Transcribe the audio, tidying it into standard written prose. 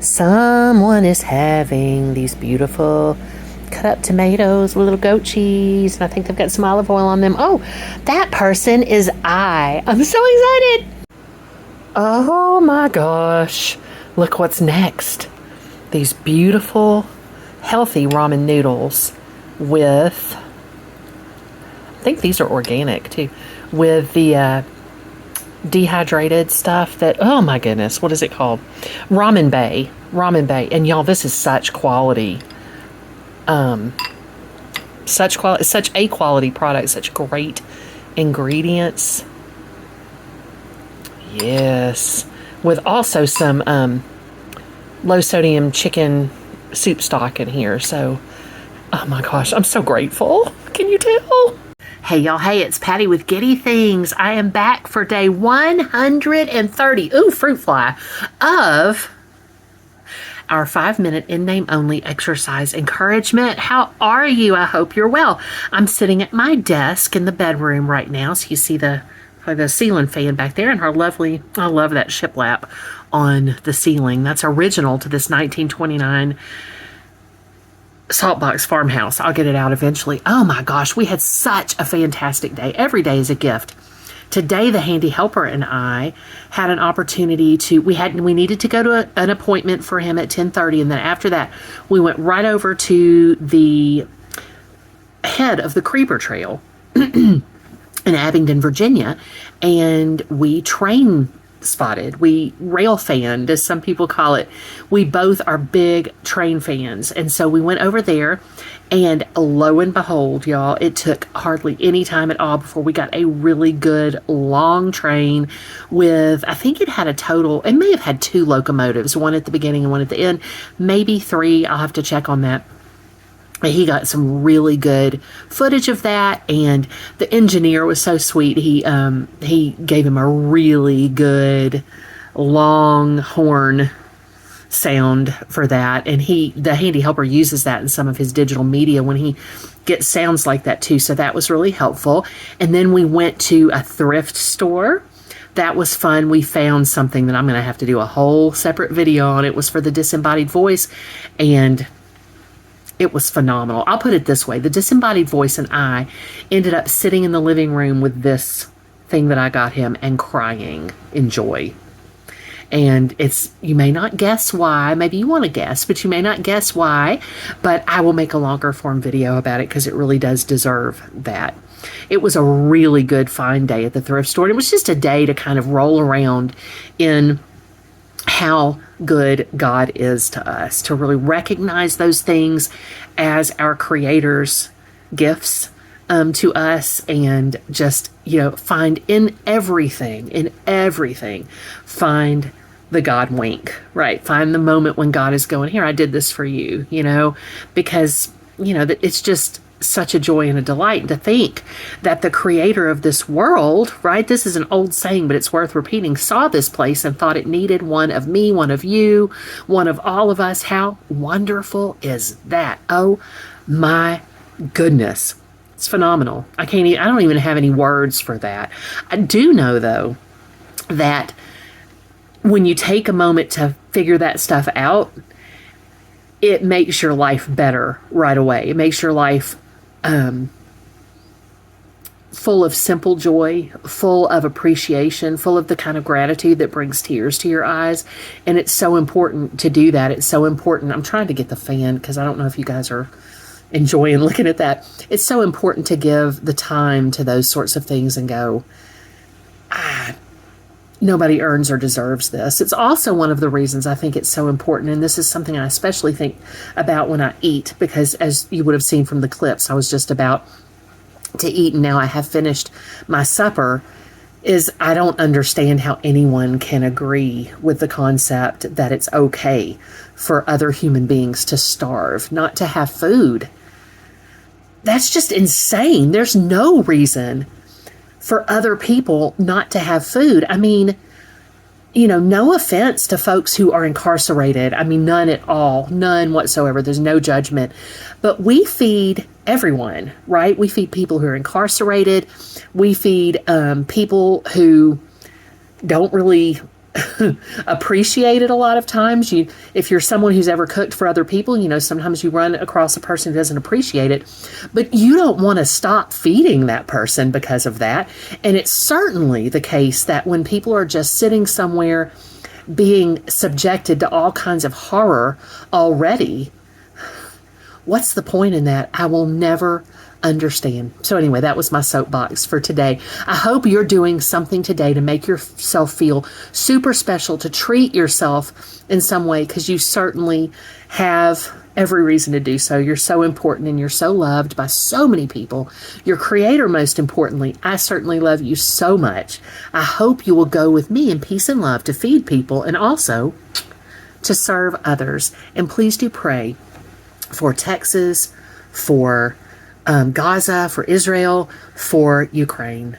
Someone is having these beautiful cut up tomatoes with little goat cheese, and I think they've got some olive oil on them. Oh, that person is I. I'm so excited. Oh my gosh. Look what's next. These beautiful, healthy ramen noodles with, I think these are organic too, with the dehydrated stuff that, oh my goodness, what is it called? Ramen Bay. And y'all, this is such quality. Such a quality product, such great ingredients. Yes. With also some low sodium chicken soup stock in here. So, oh my gosh, I'm so grateful. Can you tell? Hey y'all, hey, it's Patty with Giddy Things. I am back for day 130, fruit fly, of our 5-minute in-name only exercise encouragement. How are you? I hope you're well. I'm sitting at my desk in the bedroom right now. So you see the ceiling fan back there and her lovely, I love that shiplap on the ceiling. That's original to this 1929 Saltbox farmhouse. I'll get it out eventually. Oh my gosh, we had such a fantastic day. Every day is a gift. Today, the handy helper and I had an opportunity to, we needed to go to an appointment for him at 10:30, and then after that, we went right over to the head of the Creeper Trail in Abingdon, Virginia, and we we rail fanned, as some people call it. We both are big train fans, and so we went over there, and lo and behold, y'all, it took hardly any time at all before we got a really good long train with, I think it had a total, it may have had 2 locomotives, one at the beginning and one at the end, maybe 3, I'll have to check on that. He got some really good footage of that, and the engineer was so sweet. He gave him a really good long horn sound for that, and the handy helper uses that in some of his digital media when he gets sounds like that too. So that was really helpful. And then we went to a thrift store. That was fun. We found something that I'm going to have to do a whole separate video on. It was for the disembodied voice, and it was phenomenal. I'll put it this way. The disembodied voice and I ended up sitting in the living room with this thing that I got him and crying in joy. And you may not guess why. Maybe you want to guess, but you may not guess why. But I will make a longer form video about it because it really does deserve that. It was a really good, fine day at the thrift store. And it was just a day to kind of roll around in how good God is to us, to really recognize those things as our Creator's gifts to us, and just, find in everything, find the God wink, right? Find the moment when God is going, here, I did this for you, because, that it's just such a joy and a delight to think that the creator of this world, right? This is an old saying, but it's worth repeating, saw this place and thought it needed one of me, one of you, one of all of us. How wonderful is that? Oh my goodness. It's phenomenal. I don't even have any words for that. I do know though, that when you take a moment to figure that stuff out, it makes your life better right away. It makes your life full of simple joy, full of appreciation, full of the kind of gratitude that brings tears to your eyes. And it's so important to do that. It's so important. I'm trying to get the fan because I don't know if you guys are enjoying looking at that. It's so important to give the time to those sorts of things and go, nobody earns or deserves this. It's also one of the reasons I think it's so important, and this is something I especially think about when I eat, because as you would have seen from the clips, I was just about to eat, and now I have finished my supper, is I don't understand how anyone can agree with the concept that it's okay for other human beings to starve, not to have food. That's just insane. There's no reason for other people not to have food. I mean, no offense to folks who are incarcerated. I mean, none at all, none whatsoever. There's no judgment. But we feed everyone, right? We feed people who are incarcerated. We feed people who don't really appreciated a lot of times. If you're someone who's ever cooked for other people, sometimes you run across a person who doesn't appreciate it, but you don't want to stop feeding that person because of that. And it's certainly the case that when people are just sitting somewhere being subjected to all kinds of horror already, what's the point in that? I will never understand. So anyway, that was my soapbox for today. I hope you're doing something today to make yourself feel super special, to treat yourself in some way, because you certainly have every reason to do so. You're so important and you're so loved by so many people. Your Creator, most importantly. I certainly love you so much. I hope you will go with me in peace and love to feed people and also to serve others. And please do pray for Texas, for Gaza, for Israel, for Ukraine.